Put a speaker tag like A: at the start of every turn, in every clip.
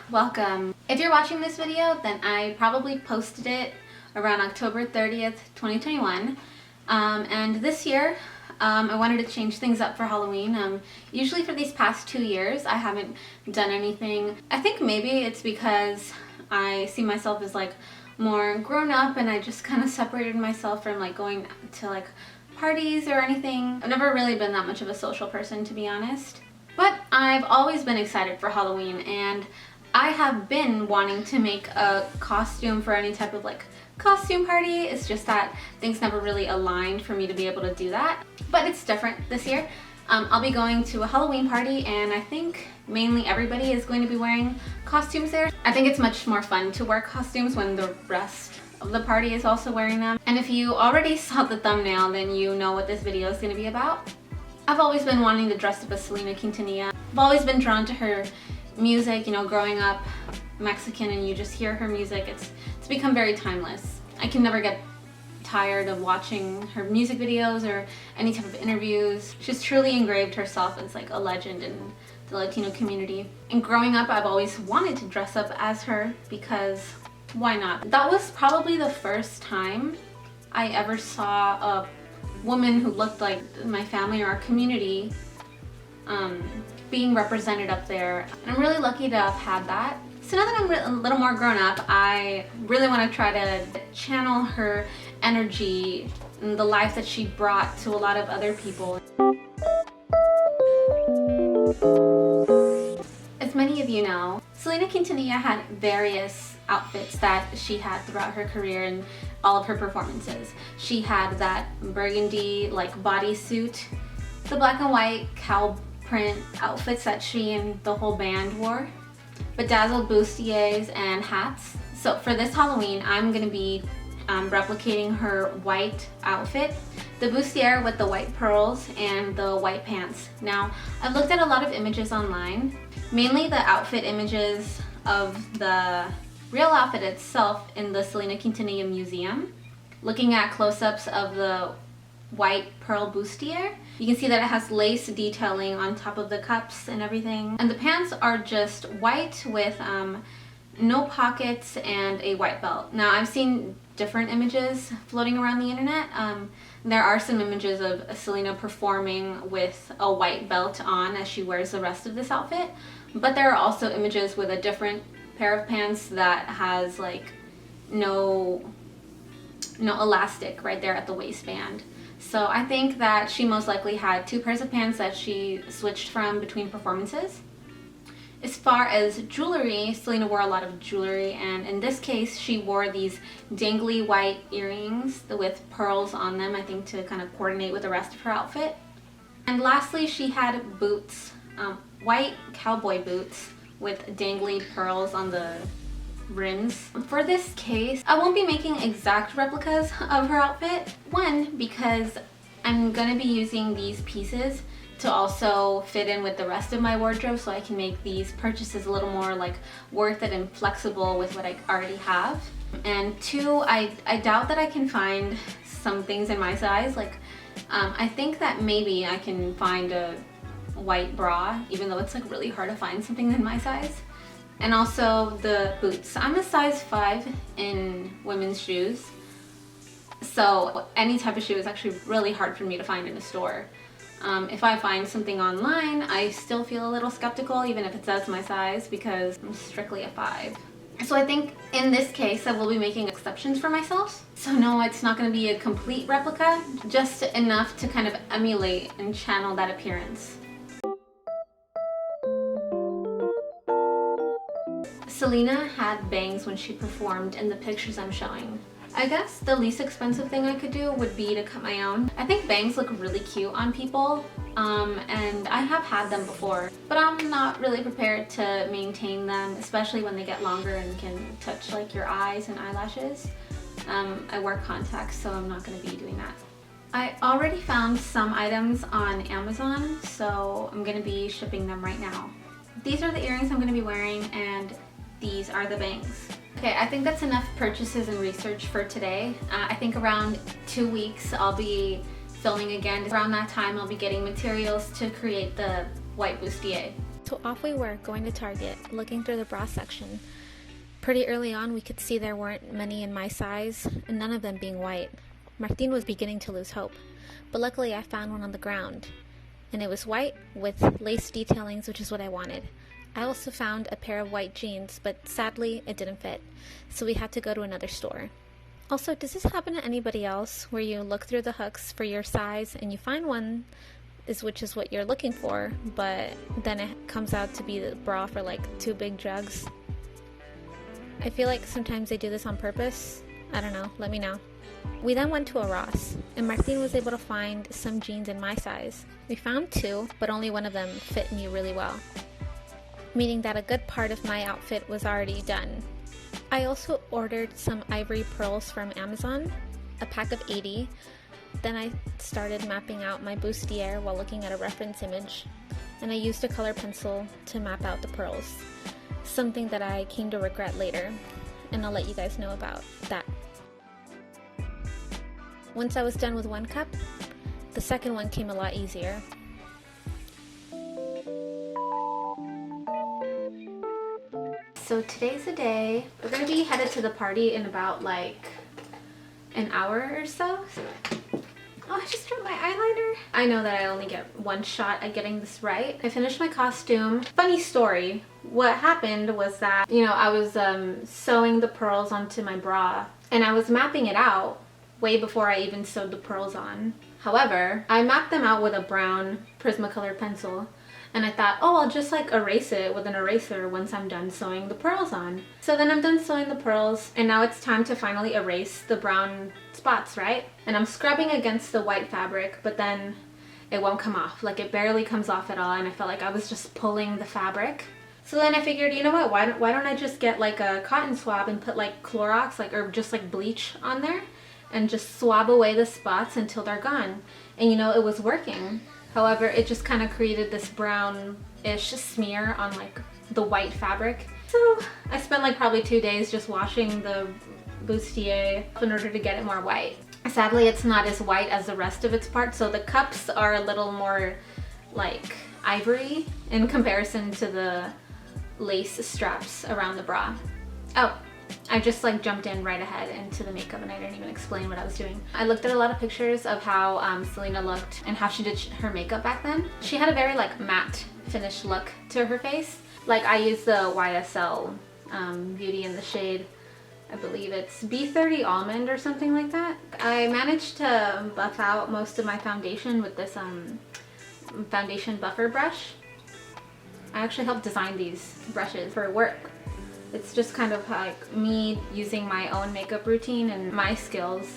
A: Welcome. If you're watching this video, then I probably posted it around October 30th, 2021. And this year, I wanted to change things up for Halloween. Usually for these past 2 years, I haven't done anything. I think maybe it's because I see myself as like more grown up and I just kind of separated myself from like going to like parties or anything. I've never really been that much of a social person, to be honest. But I've always been excited for Halloween, and I have been wanting to make a costume for any type of like costume party. It's just that things never really aligned for me to be able to do that. But it's different this year. I'll be going to a Halloween party, and I think mainly everybody is going to be wearing costumes there. I think it's much more fun to wear costumes when the rest of the party is also wearing them. And if you already saw the thumbnail, then you know what this video is going to be about. I've always been wanting to dress up as Selena Quintanilla. I've always been drawn to her music, you know, growing up Mexican and you just hear her music. It's become very timeless. I can never get tired of watching her music videos or any type of interviews. She's truly engraved herself as like a legend in the Latino community. And growing up, I've always wanted to dress up as her because why not? That was probably the first time I ever saw a woman who looked like my family or our community being represented up there. And I'm really lucky to have had that. So now that I'm a little more grown up, I really want to try to channel her energy and the life that she brought to a lot of other people. As many of you know, Selena Quintanilla had various outfits that she had throughout her career and all of her performances. She had that burgundy like bodysuit, the black and white cow print outfits that she and the whole band wore, bedazzled bustiers and hats. So for this Halloween, I'm gonna be replicating her white outfit, the bustier with the white pearls and the white pants. Now, I've looked at a lot of images online, mainly the outfit images of the real outfit itself in the Selena Quintanilla Museum. Looking at close-ups of the white pearl bustier, you can see that it has lace detailing on top of the cups and everything. And the pants are just white with no pockets and a white belt. Now, I've seen different images floating around the internet. There are some images of Selena performing with a white belt on as she wears the rest of this outfit, but there are also images with a different pair of pants that has like no elastic right there at the waistband. So I think that she most likely had 2 pairs of pants that she switched from between performances. As far as jewelry, Selena wore a lot of jewelry, and in this case she wore these dangly white earrings with pearls on them, I think to kind of coordinate with the rest of her outfit. And lastly, she had boots, white cowboy boots with dangly pearls on the rims. For this case, I won't be making exact replicas of her outfit. One, because I'm gonna be using these pieces to also fit in with the rest of my wardrobe, so I can make these purchases a little more like worth it and flexible with what I already have. And 2, I doubt that I can find some things in my size. Like I think that maybe I can find a white bra, even though it's like really hard to find something in my size. And also the boots. I'm a size 5 in women's shoes, so any type of shoe is actually really hard for me to find in a store. If I find something online, I still feel a little skeptical, even if it says my size, because I'm strictly a 5. So I think in this case I will be making exceptions for myself. So no, it's not going to be a complete replica, just enough to kind of emulate and channel that appearance. Selena had bangs when she performed in the pictures I'm showing. I guess the least expensive thing I could do would be to cut my own. I think bangs look really cute on people, and I have had them before, but I'm not really prepared to maintain them, especially when they get longer and can touch like your eyes and eyelashes. I wear contacts, so I'm not going to be doing that. I already found some items on Amazon, so I'm going to be shipping them right now. These are the earrings I'm going to be wearing, and these are the bangs. Okay, I think that's enough purchases and research for today. I think around 2 weeks I'll be filming again. Around that time I'll be getting materials to create the white bustier.
B: So off we were, going to Target, looking through the bra section. Pretty early on, we could see there weren't many in my size, and none of them being white. Martin was beginning to lose hope, but luckily I found one on the ground, and it was white with lace detailings, which is what I wanted. I also found a pair of white jeans, but sadly it didn't fit, so we had to go to another store. Also, does this happen to anybody else, where you look through the hooks for your size and you find one which is what you're looking for, but then it comes out to be the bra for like 2 big jugs? I feel like sometimes they do this on purpose. I don't know, let me know. We then went to a Ross, and Martin was able to find some jeans in my size. We found 2, but only one of them fit me really well, meaning that a good part of my outfit was already done. I also ordered some ivory pearls from Amazon, a pack of 80. Then I started mapping out my bustier while looking at a reference image, and I used a color pencil to map out the pearls, something that I came to regret later, and I'll let you guys know about that. Once I was done with one cup, the second one came a lot easier.
A: So today's the day. We're gonna be headed to the party in about like an hour or so. Oh, I just drew my eyeliner. I know that I only get one shot at getting this right. I finished my costume. Funny story. What happened was that, I was sewing the pearls onto my bra, and I was mapping it out way before I even sewed the pearls on. However, I mapped them out with a brown Prismacolor pencil, and I thought, oh, I'll just like erase it with an eraser once I'm done sewing the pearls on. So then I'm done sewing the pearls, and now it's time to finally erase the brown spots, right? And I'm scrubbing against the white fabric, but then it won't come off. Like, it barely comes off at all, and I felt like I was just pulling the fabric. So then I figured, you know what, why don't I just get like a cotton swab and put like Clorox, or just like bleach on there, and just swab away the spots until they're gone. And it was working. However, it just kind of created this brownish smear on like the white fabric. So I spent like probably 2 days just washing the bustier in order to get it more white. Sadly, it's not as white as the rest of its parts, so the cups are a little more like ivory in comparison to the lace straps around the bra. Oh, I just like jumped in right ahead into the makeup, and I didn't even explain what I was doing. I looked at a lot of pictures of how Selena looked and how she did her makeup back then. She had a very like matte finish look to her face. Like, I used the YSL Beauty in the shade, I believe it's B30 Almond or something like that. I managed to buff out most of my foundation with this foundation buffer brush. I actually helped design these brushes for work. It's just kind of like me using my own makeup routine and my skills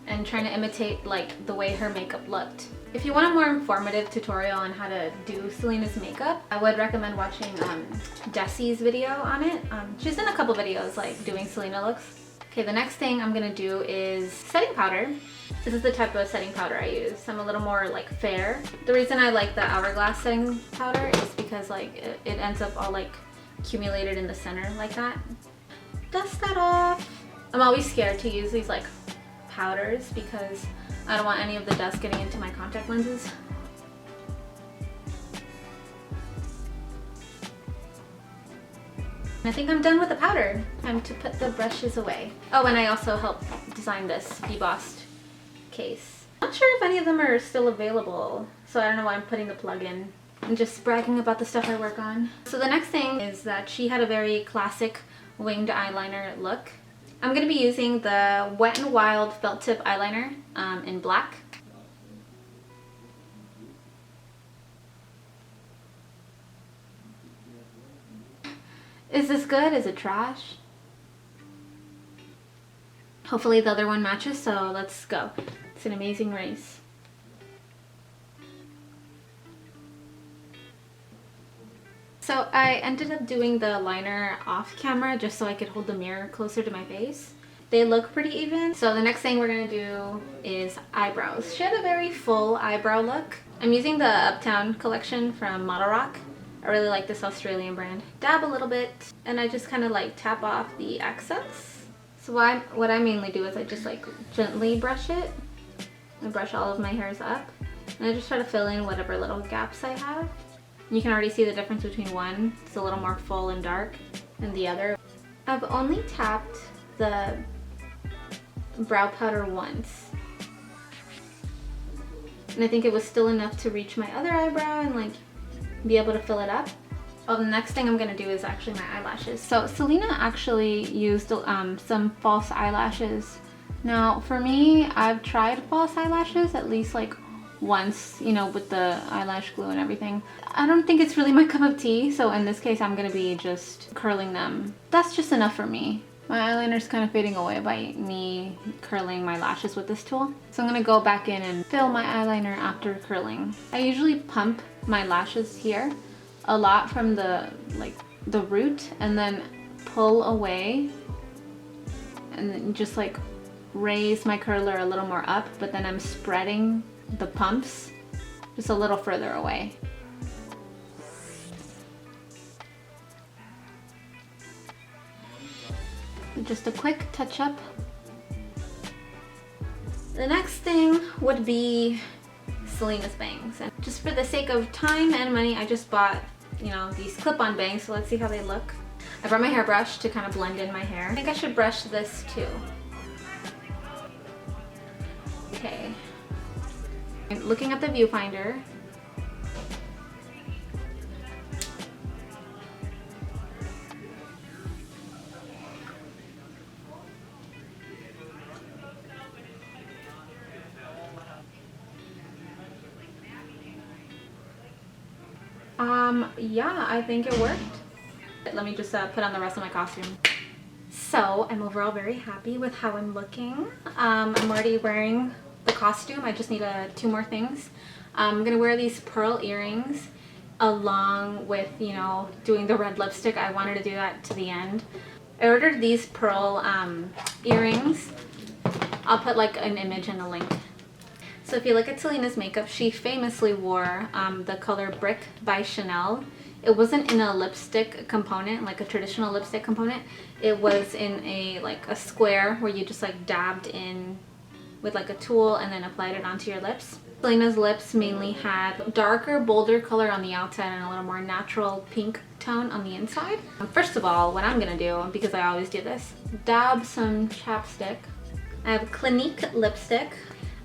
A: and trying to imitate like the way her makeup looked. If you want a more informative tutorial on how to do Selena's makeup, I would recommend watching DESI's video on it. She's done a couple videos like doing Selena looks. Okay, the next thing I'm gonna do is setting powder. This is the type of setting powder I use. I'm a little more like fair. The reason I like the Hourglass setting powder is because like it ends up all like accumulated in the center like that. Dust that off. I'm always scared to use these like powders because I don't want any of the dust getting into my contact lenses. I think I'm done with the powder. Time to put the brushes away. Oh, and I also helped design this debossed case. Not sure if any of them are still available, so I don't know why I'm putting the plug in. I'm just bragging about the stuff I work on. So the next thing is that she had a very classic winged eyeliner look. I'm going to be using the Wet n Wild felt tip eyeliner in black. Is this good? Is it trash? Hopefully the other one matches, so let's go. It's an amazing race. So I ended up doing the liner off camera just so I could hold the mirror closer to my face. They look pretty even. So the next thing we're gonna do is eyebrows. She had a very full eyebrow look. I'm using the Uptown collection from Model Rock. I really like this Australian brand. Dab a little bit, and I just kind of like tap off the excess. So what I mainly do is I just like gently brush it. I brush all of my hairs up, and I just try to fill in whatever little gaps I have. You can already see the difference between one. It's a little more full and dark than the other. I've only tapped the brow powder once. And I think it was still enough to reach my other eyebrow and like be able to fill it up. Oh, the next thing I'm gonna do is actually my eyelashes. So Selena actually used some false eyelashes. Now for me, I've tried false eyelashes at least like once, you know, with the eyelash glue and everything. I don't think it's really my cup of tea, so in this case I'm gonna be just curling them. That's just enough for me. My eyeliner's kind of fading away by me curling my lashes with this tool. So I'm gonna go back in and fill my eyeliner after curling. I usually pump my lashes here a lot from the root and then pull away and then just like raise my curler a little more up, but then I'm spreading the pumps just a little further away. Just a quick touch up. The next thing would be Selena's bangs. And just for the sake of time and money, I just bought, you know, these clip-on bangs, so let's see how they look. I brought my hairbrush to kind of blend in my hair. I think I should brush this too. Okay. I'm looking at the viewfinder. Yeah, I think it worked. Let me just put on the rest of my costume. So I'm overall very happy with how I'm looking. I'm already wearing the costume. I just need 2 more things. I'm gonna wear these pearl earrings along with, you know, doing the red lipstick. I wanted to do that to the end. I ordered these pearl earrings. I'll put like an image and a link. So if you look at Selena's makeup, she famously wore the color Brick by Chanel. It wasn't in a lipstick component, like a traditional lipstick component. It was in a square where you just like dabbed in with like a tool and then applied it onto your lips. Selena's lips mainly had darker, bolder color on the outside and a little more natural pink tone on the inside. First of all, what I'm gonna do, because I always do this, dab some chapstick. I have Clinique lipstick.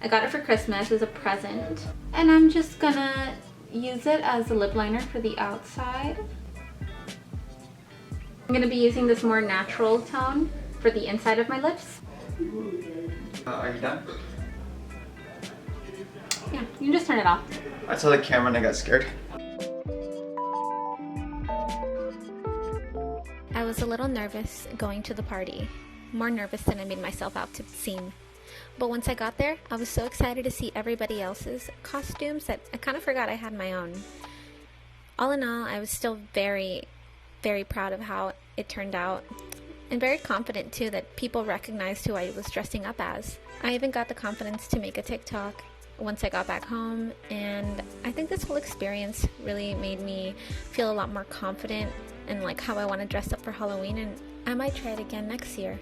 A: I got it for Christmas as a present. And I'm just gonna use it as a lip liner for the outside. I'm gonna be using this more natural tone for the inside of my lips.
C: Are you done?
A: Yeah, you can just turn it off.
C: I saw the camera and I got scared.
B: I was a little nervous going to the party. More nervous than I made myself out to seem. But once I got there, I was so excited to see everybody else's costumes that I kind of forgot I had my own. All in all, I was still very, very proud of how it turned out. And very confident too that people recognized who I was dressing up as. I even got the confidence to make a TikTok once I got back home, and I think this whole experience really made me feel a lot more confident in like how I want to dress up for Halloween, and I might try it again next year.